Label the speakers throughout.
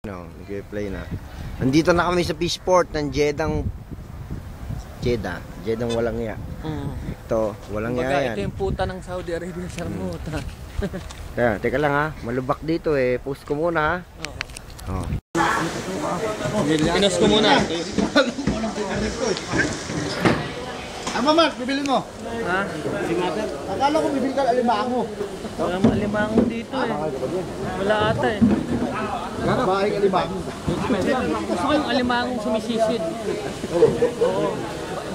Speaker 1: No, nag-play na. Nandito na kami sa Fishport ng Jeddah walang iya. Ito, walang iya yan.
Speaker 2: Ito yung puta ng Saudi Arabia, Sharmuta.
Speaker 1: Teka lang ha, malubak dito eh. Post ko muna ha. Oo.
Speaker 2: Pinos ko muna.
Speaker 3: Mark, bibili mo?
Speaker 2: Ha?
Speaker 3: Akala ko bibili ka alimango.
Speaker 2: Wala mo alimango dito eh. Wala ata eh.
Speaker 3: Babaeng alimango.
Speaker 2: Gusto ko yung alimangong sumisisid. Oo.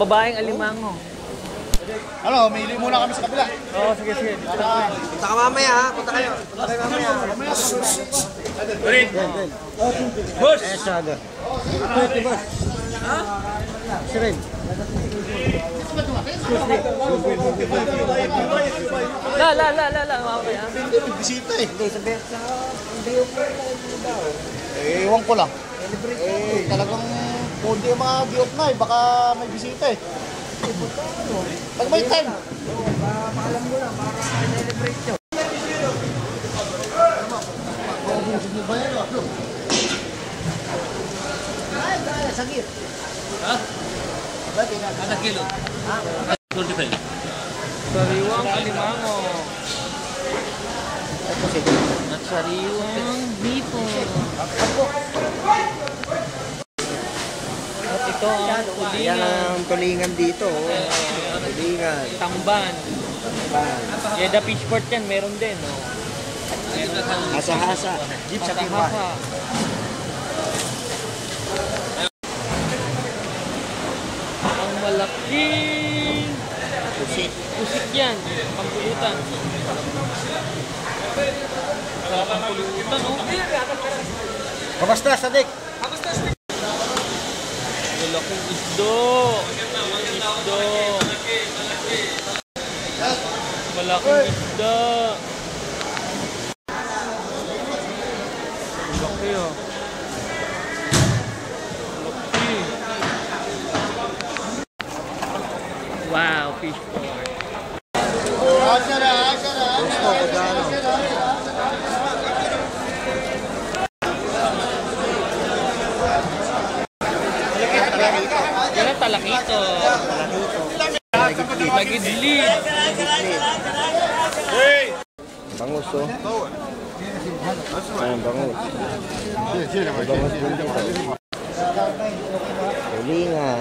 Speaker 2: Babaeng alimango.
Speaker 3: Ano, mili muna kami sa kabila.
Speaker 2: Oo, sige.
Speaker 1: Punta ka mamaya ha, punta kayo. Punta kayo mamaya.
Speaker 2: Boss!
Speaker 1: Eh, sada.
Speaker 2: Ha?
Speaker 1: Sirin.
Speaker 2: La. Mamaya.
Speaker 3: Bisita eh.
Speaker 1: Hindi, sabihin sa... Hindi yung daw.
Speaker 3: Ewan ko lang. Talagang kundi yung mga diot na eh. Baka may bisita eh. Pag may time.
Speaker 1: Paalam mo lang, para celebrate nyo. Sagir.
Speaker 2: Ha? Kada kilo? Ha? 25. Sariwang alimango. At sariwang hipo. At ito ang tulingan.
Speaker 1: Yan ang tulingan dito. Tulingan.
Speaker 2: Tamban. Jeddah Fishport yan, meron din. Oh.
Speaker 1: Hasa-hasa. Jeep sa
Speaker 2: Hasa-hasa. Ang malaking
Speaker 1: Pusit.
Speaker 2: pusit yan, pangpulutan. Sarap ang pulutan, oh.
Speaker 3: Kamusta, Sadik?
Speaker 2: Malaking isdo. Malaking isda. Laki, oh. Laki. Wow, fish port.
Speaker 3: Asya na.
Speaker 1: Gusto ko gano.
Speaker 2: Yan ang talakito. Magidlid.
Speaker 1: Bangus oh. Ayan, bangus. Bangus din dito. Tulingan.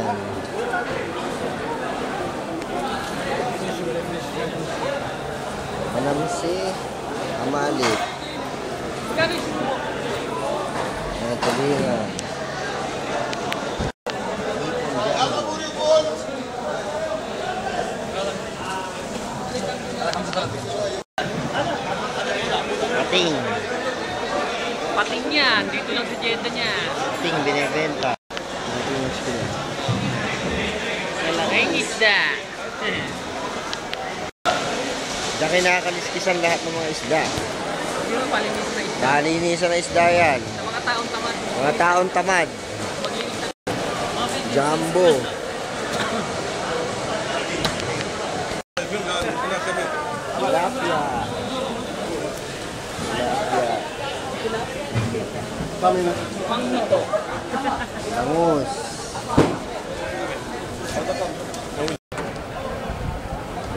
Speaker 1: Manamsi. Amalit. Ayan, tulingan. Pating.
Speaker 2: Pating yan. Dito lang sa Jeddah niya.
Speaker 1: Pating binibenta. Pating yung skin.
Speaker 2: Malaking isda.
Speaker 1: Diyan kinakaliskisan lahat ng mga isda.
Speaker 2: Yun ang palinis na isda.
Speaker 1: Palinisan na isda yan.
Speaker 2: Sa mga taong tamad.
Speaker 1: Mga taon tamad. Jumbo. Tilapia.
Speaker 2: Panghito.
Speaker 1: Bangus.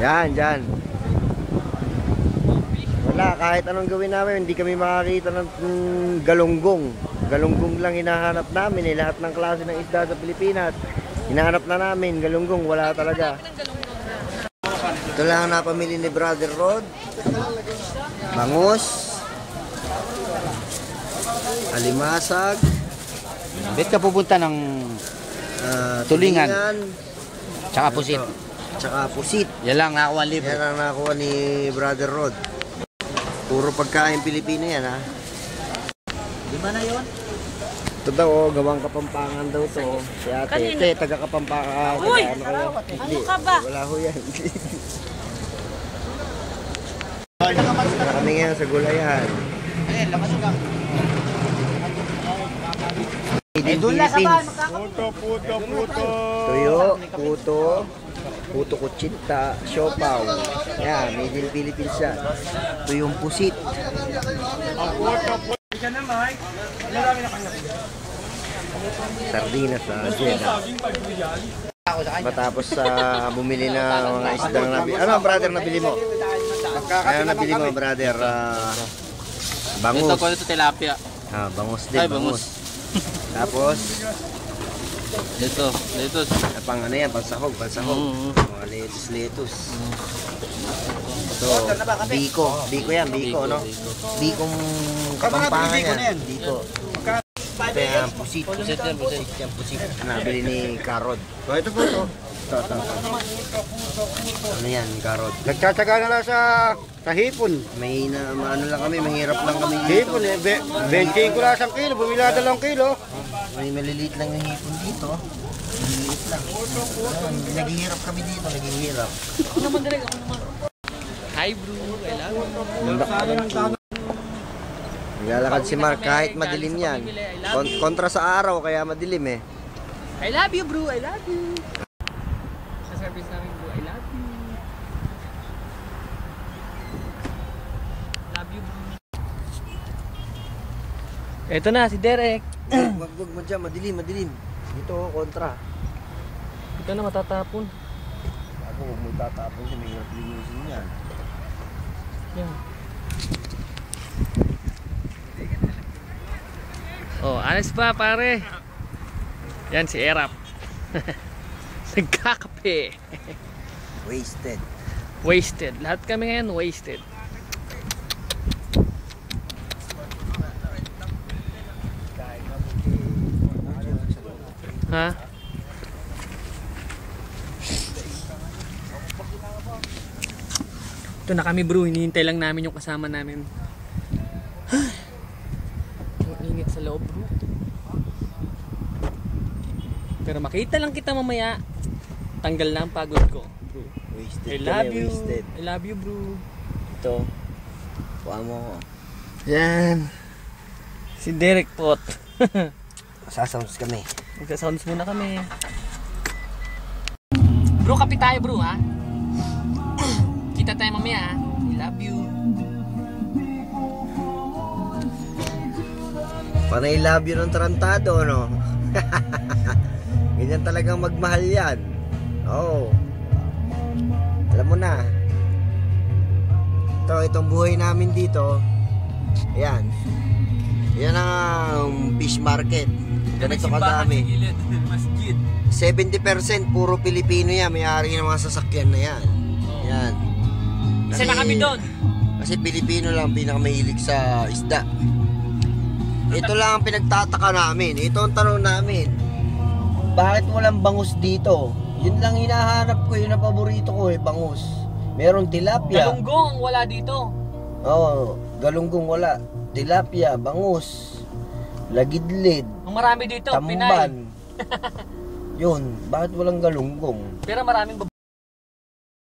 Speaker 1: Yan. Wala, kahit anong gawin namin, hindi kami makakita ng galunggong. Galunggong lang hinahanap namin eh. Lahat ng klase ng isda sa Pilipinas. Hinahanap na namin, galunggong, wala talaga. Ito lang ang napamili ni Brother Rod. Bangus. Alimasag.
Speaker 3: Bet ka pupunta ng Tulingan. Tsaka pusit.
Speaker 1: Tsaka pusit.
Speaker 3: Yan lang, nakakuha libre.
Speaker 1: Yan ang nakuha ni Brother Rod. Puro pagkain Pilipino yan ha.
Speaker 3: Lima na yun?
Speaker 1: Ito daw oh, gawang Kapampangan daw to. Si ate. Ate, taga Kapampangan.
Speaker 2: Uy!
Speaker 1: Ano kayo?
Speaker 2: Ano ka ba?
Speaker 1: Wala ho yan. Wala kami ngayon sa gulayan.
Speaker 3: Ayun, lakas ka.
Speaker 1: Made in Philippines.
Speaker 3: Puto.
Speaker 1: Tuyo, puto kutsinta, siopaw. Yan, made in Philippines yan. Ito yung pusit. Sardinas sa Jeddah. Matapos sa bumili na mga isdang nabili. Ano brother nabili mo? Ano nabili mo brother? Bangus.
Speaker 2: Ito ko ito tilapia.
Speaker 1: Bangus din.
Speaker 2: Ay, bangus.
Speaker 1: Tapos,
Speaker 2: Ito.
Speaker 1: pang ano yan, pansahog. Mga lettuce. Ito, biko yan, no? Bikong kapampangan yan, biko. Ito yan, pusit. Nabili ni Karod. Ito po, ito. Ano yan, Karod?
Speaker 3: Nagtsatsaga na lang sa hipon.
Speaker 1: May ano lang kami, mahirap lang kami.
Speaker 3: Hipon eh, 20 ko lang 1 kilo, bumila 2 kilo.
Speaker 1: May maliliit lang yung hipon dito. Maliliit lang. Naghihirap kami dito, naghihirap.
Speaker 2: Hi bro, I love you.
Speaker 1: Naglalakad si Mark kahit madilim yan. Kontra sa araw kaya madilim eh.
Speaker 2: I love you bro, I love you. Sa service namin bro, I love you. Love you bro. Ito na si Derek.
Speaker 1: Wag mo dyan, madilim. Dito kontra.
Speaker 2: Ito na matatapon.
Speaker 1: Ako huwag mo tatapon siya, may hirap linisin yan.
Speaker 2: Yan. Oh, anes pa pare. Yan si Erap. Nagkakape. Wasted. Lahat kami ngayon wasted. Ha? Ito na kami bro, hinihintay lang namin yung kasama namin. Ang init sa loob bro. Pero makita lang kita mamaya, tanggal na ang pagod ko bro. I love you. I love you bro.
Speaker 1: Ito. Kuha mo ko.
Speaker 2: Yan. Si Derek Pot.
Speaker 1: Sasounds kami.
Speaker 2: Magsa-sounds muna kami. Bro, kape tayo bro ha. Kita tayo mamaya ha. I love you.
Speaker 1: Panay love you ng tarantado, no? Ganyan talagang magmahal yan. Oo. Alam mo na. Itong buhay namin dito. Ayan. Yan ang fish market. Ganito kadami. 70% puro Pilipino yan. May-ari ng mga sasakyan na yan. Yan.
Speaker 2: Isa na kami doon.
Speaker 1: Kasi Pilipino lang pinakamahilig sa isda. Ito lang ang pinagtataka namin. Ito ang tanong namin. Bakit walang bangus dito? Yun lang hinahanap ko, yun ang paborito ko bangus. Meron tilapia.
Speaker 2: Galunggong wala dito.
Speaker 1: Oo, galunggong wala. Tilapia, bangus, lagidlid,
Speaker 2: Ang marami dito, Pinay.
Speaker 1: tamban. Yun, bakit walang galunggong?
Speaker 2: Pero maraming